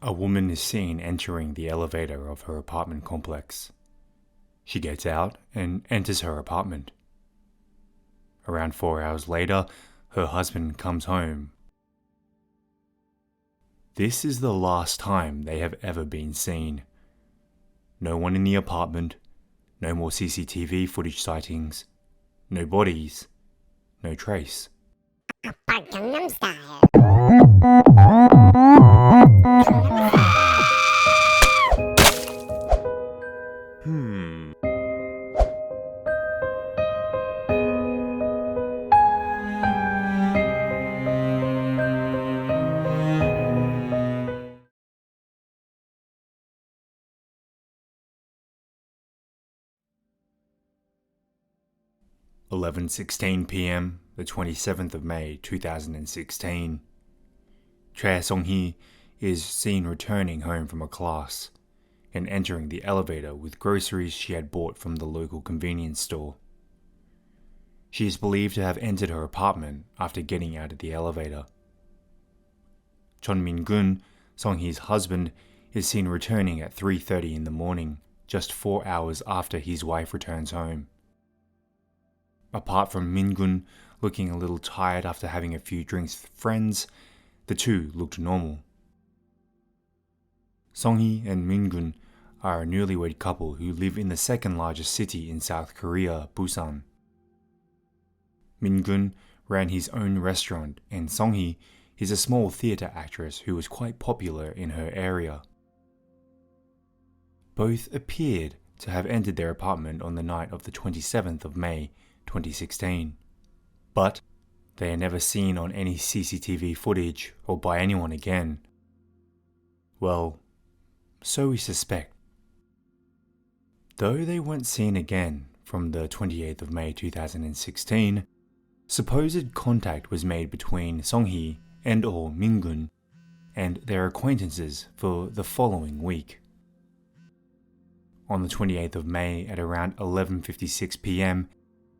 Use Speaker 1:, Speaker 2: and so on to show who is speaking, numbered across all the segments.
Speaker 1: A woman is seen entering the elevator of her apartment complex. She gets out and enters her apartment. Around 4 hours later, her husband comes home. This is the last time they have ever been seen. No one in the apartment, no more CCTV footage sightings, no bodies, no trace.
Speaker 2: Gangnam Style.
Speaker 1: 11:16 p.m., the 27th of May 2016. Chae Song-hee is seen returning home from a class and entering the elevator with groceries she had bought from the local convenience store. She is believed to have entered her apartment after getting out of the elevator. Chon Min-gun, Song-hee's husband, is seen returning at 3:30 in the morning, just 4 hours after his wife returns home. Apart from Min-gun looking a little tired after having a few drinks with friends, the two looked normal. Song-hee and Min-gun are a newlywed couple who live in the second largest city in South Korea, Busan. Min-gun ran his own restaurant and Song-hee is a small theatre actress who was quite popular in her area. Both appeared to have entered their apartment on the night of the 27th of May 2016, but they are never seen on any CCTV footage or by anyone again. Well, so we suspect. Though they weren't seen again from the 28th of May 2016, supposed contact was made between Song-hee and/or Min-gun and their acquaintances for the following week. On the 28th of May at around 11:56 p.m,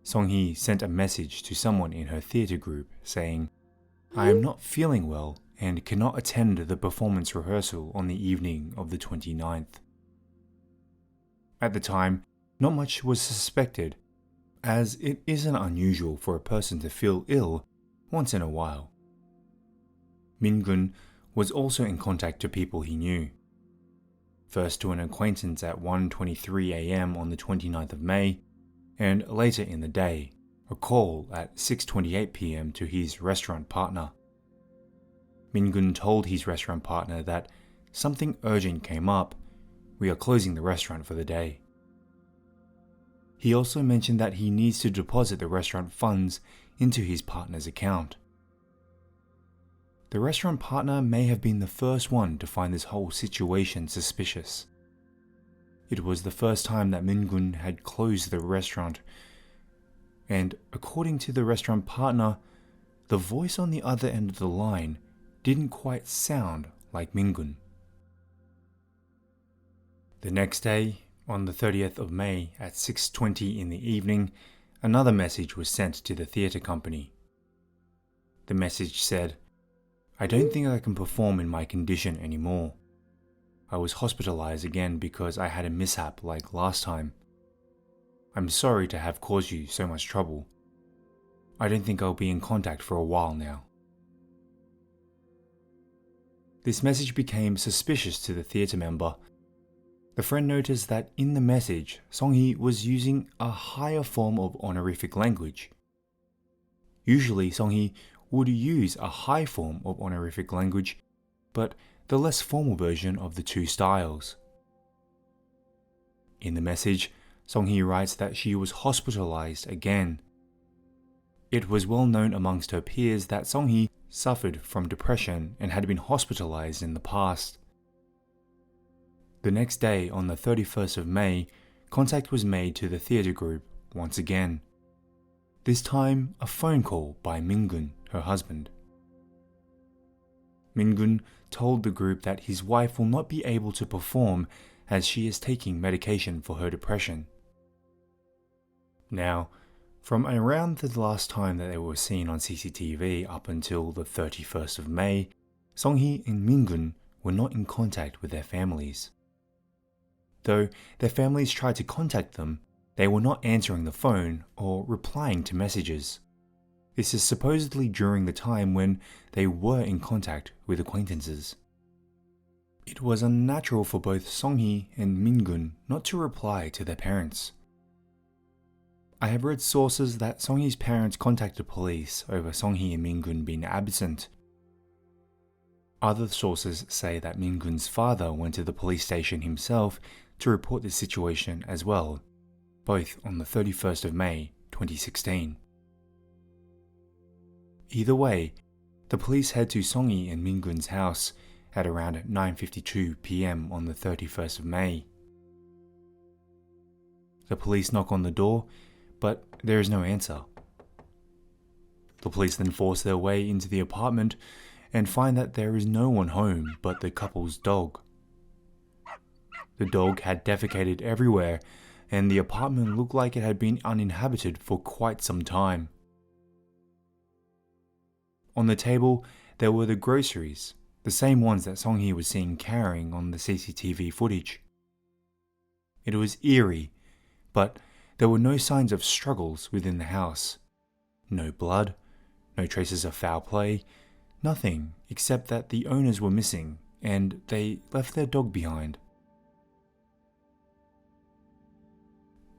Speaker 1: Song-hee sent a message to someone in her theatre group saying, "I am not feeling well and cannot attend the performance rehearsal on the evening of the 29th. At the time, not much was suspected, as it isn't unusual for a person to feel ill once in a while. Min-gun was also in contact to people he knew. First to an acquaintance at 1:23 a.m. on the 29th of May, and later in the day, a call at 6:28 p.m. to his restaurant partner. Min-gun told his restaurant partner that something urgent came up, we are closing the restaurant for the day. He also mentioned that he needs to deposit the restaurant funds into his partner's account. The restaurant partner may have been the first one to find this whole situation suspicious. It was the first time that Min-gun had closed the restaurant, and according to the restaurant partner, the voice on the other end of the line didn't quite sound like Min-gun. The next day, on the 30th of May at 6:20 in the evening, another message was sent to the theatre company. The message said, "I don't think I can perform in my condition anymore. I was hospitalized again because I had a mishap like last time. I'm sorry to have caused you so much trouble. I don't think I'll be in contact for a while now." This message became suspicious to the theatre member. The friend noticed that in the message, Song-hee was using a higher form of honorific language. Usually, Song-hee would use a high form of honorific language, but the less formal version of the two styles. In the message, Song-hee writes that she was hospitalized again. It was well known amongst her peers that Song-hee suffered from depression and had been hospitalized in the past. The next day, on the 31st of May, contact was made to the theatre group once again. This time, a phone call by Min-gun, her husband. Min-gun told the group that his wife will not be able to perform as she is taking medication for her depression. Now, from around the last time that they were seen on CCTV up until the 31st of May, Song-hee and Min-gun were not in contact with their families. Though their families tried to contact them, they were not answering the phone or replying to messages. This is supposedly during the time when they were in contact with acquaintances. It was unnatural for both Songhee and Mingun not to reply to their parents. I have read sources that Songhee's parents contacted police over Songhee and Mingun being absent. Other sources say that Mingun's father went to the police station himself to report the situation as well, both on the 31st of May 2016. Either way, the police head to Songhee and Mingun's house at around 9:52 p.m. on the 31st of May. The police knock on the door, but there is no answer. The police then force their way into the apartment and find that there is no one home but the couple's dog. The dog had defecated everywhere, and the apartment looked like it had been uninhabited for quite some time. On the table, there were the groceries, the same ones that Songhee was seen carrying on the CCTV footage. It was eerie, but there were no signs of struggles within the house. No blood, no traces of foul play, nothing except that the owners were missing and they left their dog behind.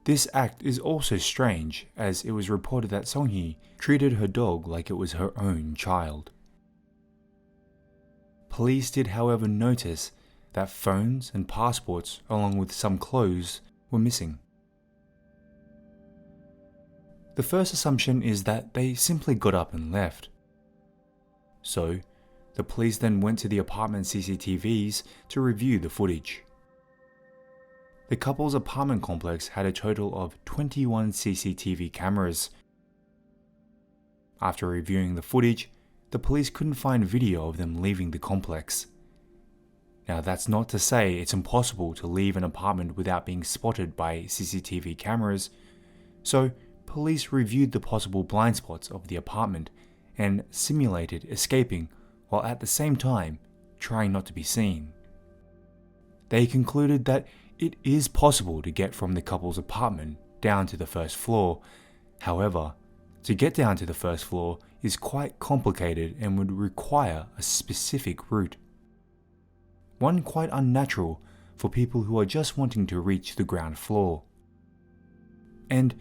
Speaker 1: This act is also strange, as it was reported that Songhee treated her dog like it was her own child. Police did, however, notice that phones and passports, along with some clothes, were missing. The first assumption is that they simply got up and left. So, the police then went to the apartment CCTVs to review the footage. The couple's apartment complex had a total of 21 CCTV cameras. After reviewing the footage, the police couldn't find video of them leaving the complex. Now, that's not to say it's impossible to leave an apartment without being spotted by CCTV cameras, so police reviewed the possible blind spots of the apartment and simulated escaping while at the same time trying not to be seen. They concluded that it is possible to get from the couple's apartment down to the first floor. However, to get down to the first floor is quite complicated and would require a specific route. One quite unnatural for people who are just wanting to reach the ground floor. And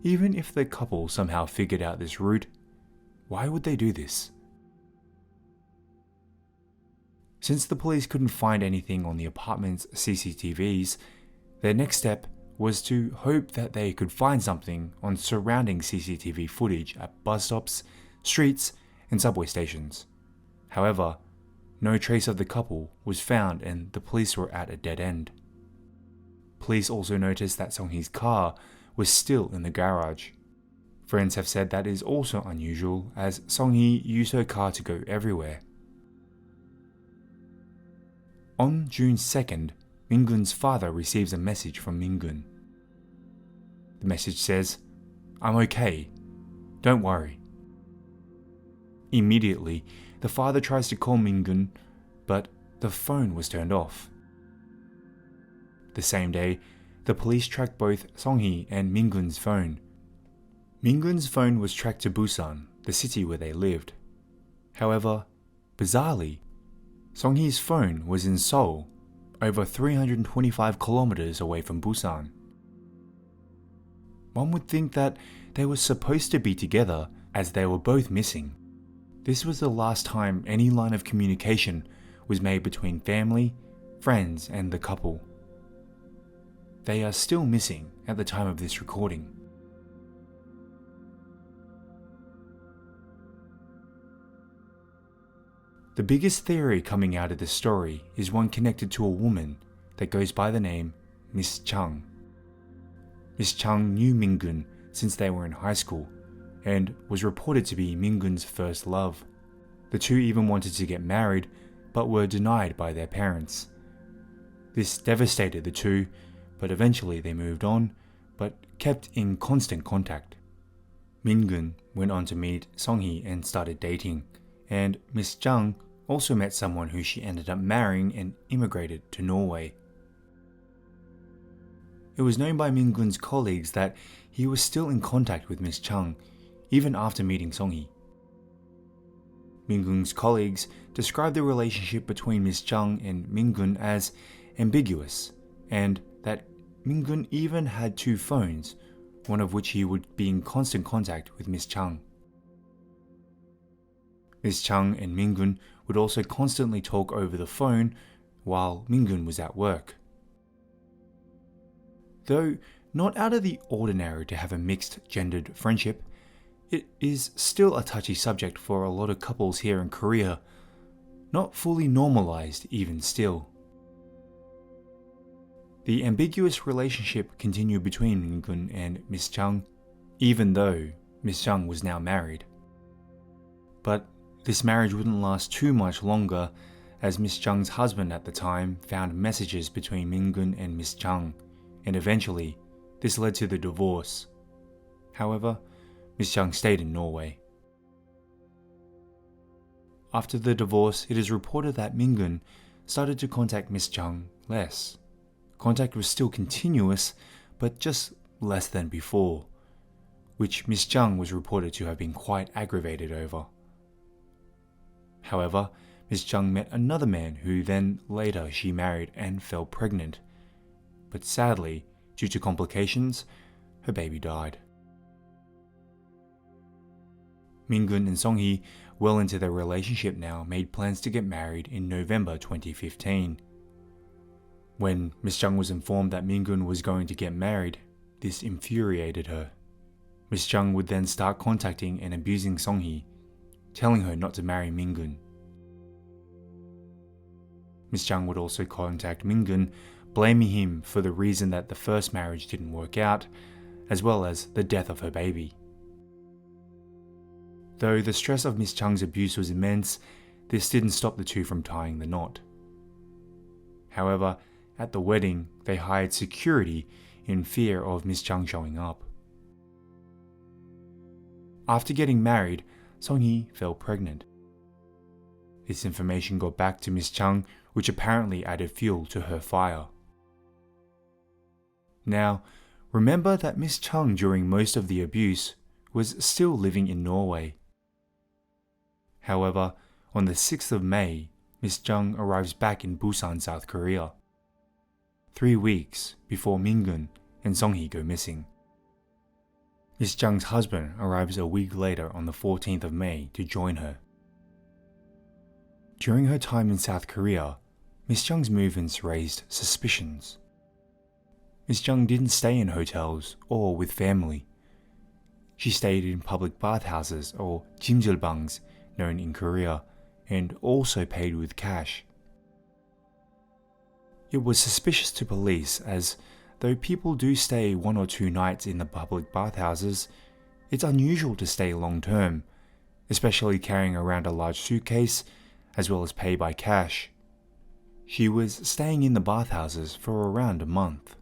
Speaker 1: even if the couple somehow figured out this route, why would they do this? Since the police couldn't find anything on the apartment's CCTVs, their next step was to hope that they could find something on surrounding CCTV footage at bus stops, streets, and subway stations. However, no trace of the couple was found and the police were at a dead end. Police also noticed that Songhee's car was still in the garage. Friends have said that is also unusual, as Songhee used her car to go everywhere. On June 2nd, Mingun's father receives a message from Mingun. The message says, "I'm okay, don't worry." Immediately, the father tries to call Mingun, but the phone was turned off. The same day, the police tracked both Songhee and Mingun's phone. Mingun's phone was tracked to Busan, the city where they lived. However, bizarrely, Songhee's phone was in Seoul, over 325 kilometers away from Busan. One would think that they were supposed to be together, as they were both missing. This was the last time any line of communication was made between family, friends, and the couple. They are still missing at the time of this recording. The biggest theory coming out of this story is one connected to a woman that goes by the name Miss Chung. Miss Chung knew Mingun since they were in high school and was reported to be Mingun's first love. The two even wanted to get married but were denied by their parents. This devastated the two, but eventually they moved on but kept in constant contact. Mingun went on to meet Songhee and started dating, and Miss Chung also met someone who she ended up marrying and immigrated to Norway. It was known by Min-gun's colleagues that he was still in contact with Miss Chung, even after meeting Song-hee. Min-gun's colleagues described the relationship between Miss Chung and Min-gun as ambiguous, and that Min-gun even had 2 phones, one of which he would be in constant contact with Miss Chung. Miss Chung and Min-gun would also constantly talk over the phone while Min-gun was at work. Though not out of the ordinary to have a mixed-gendered friendship, it is still a touchy subject for a lot of couples here in Korea, not fully normalized even still. The ambiguous relationship continued between Min-gun and Miss Chung, even though Miss Chung was now married. But this marriage wouldn't last too much longer, as Miss Chung's husband at the time found messages between Min-gun and Miss Chung, and eventually this led to the divorce. However, Miss Chung stayed in Norway. After the divorce, it is reported that Min-gun started to contact Miss Chung less. Contact was still continuous, but just less than before, which Miss Chung was reported to have been quite aggravated over. However, Miss Chung met another man who then later she married and fell pregnant. But sadly, due to complications, her baby died. Min-gun and Song-hee, well into their relationship now, made plans to get married in November 2015. When Miss Chung was informed that Min-gun was going to get married, this infuriated her. Miss Chung would then start contacting and abusing Song-hee, telling her not to marry Min-gun. Miss Chung would also contact Min-gun, blaming him for the reason that the first marriage didn't work out, as well as the death of her baby. Though the stress of Miss Chung's abuse was immense, this didn't stop the two from tying the knot. However, at the wedding, they hired security in fear of Miss Chung showing up. After getting married, Song-hee fell pregnant. This information got back to Miss Chung, which apparently added fuel to her fire. Now, remember that Miss Chung during most of the abuse was still living in Norway. However, on the 6th of May, Miss Chung arrives back in Busan, South Korea, 3 weeks before Min-gun and Song-hee go missing. Miss Chung's husband arrives a week later on the 14th of May to join her. During her time in South Korea, Miss Chung's movements raised suspicions. Miss Chung didn't stay in hotels or with family. She stayed in public bathhouses or jjimjilbangs, known in Korea, and also paid with cash. It was suspicious to police, as though people do stay 1 or 2 nights in the public bathhouses, it's unusual to stay long term, especially carrying around a large suitcase, as well as pay by cash. She was staying in the bathhouses for around a month.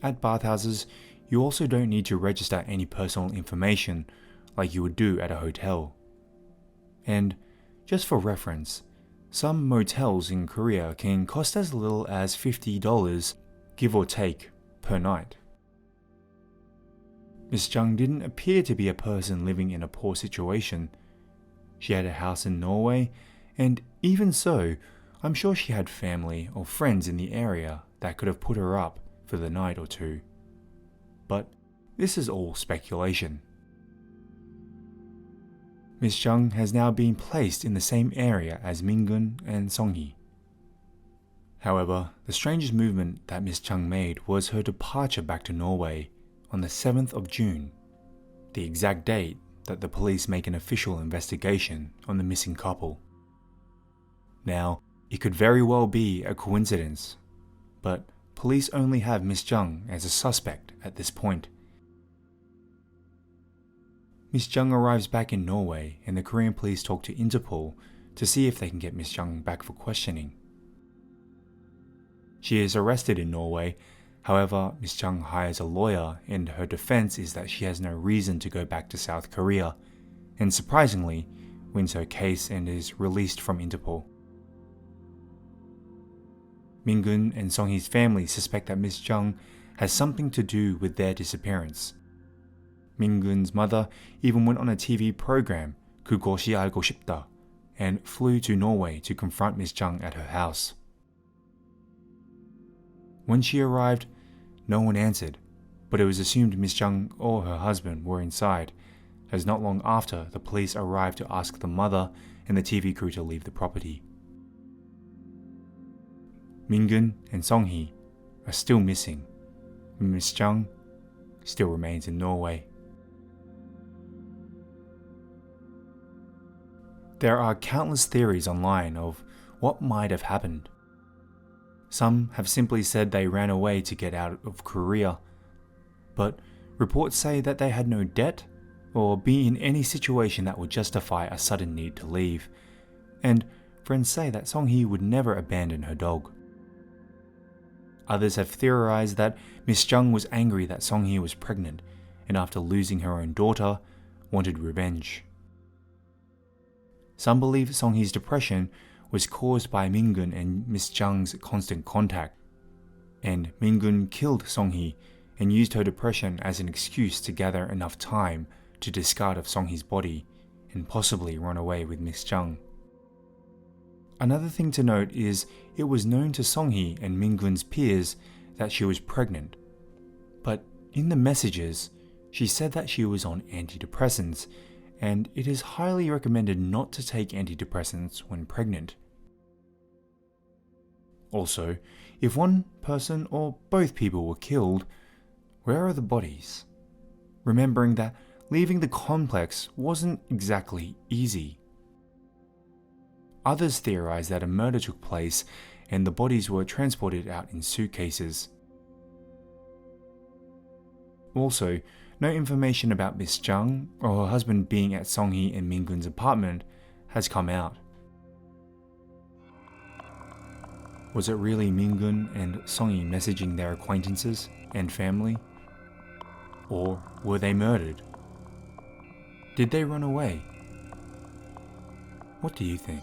Speaker 1: At bathhouses, you also don't need to register any personal information like you would do at a hotel. And just for reference, some motels in Korea can cost as little as $50, give or take, per night. Miss Chung didn't appear to be a person living in a poor situation. She had a house in Norway, and even so, I'm sure she had family or friends in the area that could have put her up for the night or two. But this is all speculation. Miss Chung has now been placed in the same area as Min-gun and Song-hee. However, the strangest movement that Miss Chung made was her departure back to Norway on the 7th of June, the exact date that the police make an official investigation on the missing couple. Now, it could very well be a coincidence, but police only have Miss Chung as a suspect at this point. Miss Chung arrives back in Norway, and the Korean police talk to Interpol to see if they can get Miss Chung back for questioning. She is arrested in Norway. However, Miss Chung hires a lawyer, and her defense is that she has no reason to go back to South Korea, and surprisingly, wins her case and is released from Interpol. Mingun and Song-hee's family suspect that Miss Jung has something to do with their disappearance. Mingun's mother even went on a TV program, 그것이 알고 싶다, and flew to Norway to confront Miss Jung at her house. When she arrived, no one answered, but it was assumed Miss Jung or her husband were inside, as not long after the police arrived to ask the mother and the TV crew to leave the property. Mingun and Song-hee are still missing, and Miss Jung still remains in Norway. There are countless theories online of what might have happened. Some have simply said they ran away to get out of Korea, but reports say that they had no debt or be in any situation that would justify a sudden need to leave, and friends say that Song-hee would never abandon her dog. Others have theorized that Miss Jung was angry that Song-hee was pregnant and after losing her own daughter, wanted revenge. Some believe Song-hee's depression was caused by Mingun and Miss Jung's constant contact, and Mingun killed Song-hee and used her depression as an excuse to gather enough time to discard of Song-hee's body and possibly run away with Miss Jung. Another thing to note is it was known to Song-hee and Mingun's peers that she was pregnant, but in the messages, she said that she was on antidepressants, and it is highly recommended not to take antidepressants when pregnant. Also, if one person or both people were killed, where are the bodies? Remembering that leaving the complex wasn't exactly easy. Others theorize that a murder took place and the bodies were transported out in suitcases. Also, no information about Miss Jung or her husband being at Song-hee and Mingun's apartment has come out. Was it really Mingun and Song-hee messaging their acquaintances and family? Or were they murdered? Did they run away? What do you think?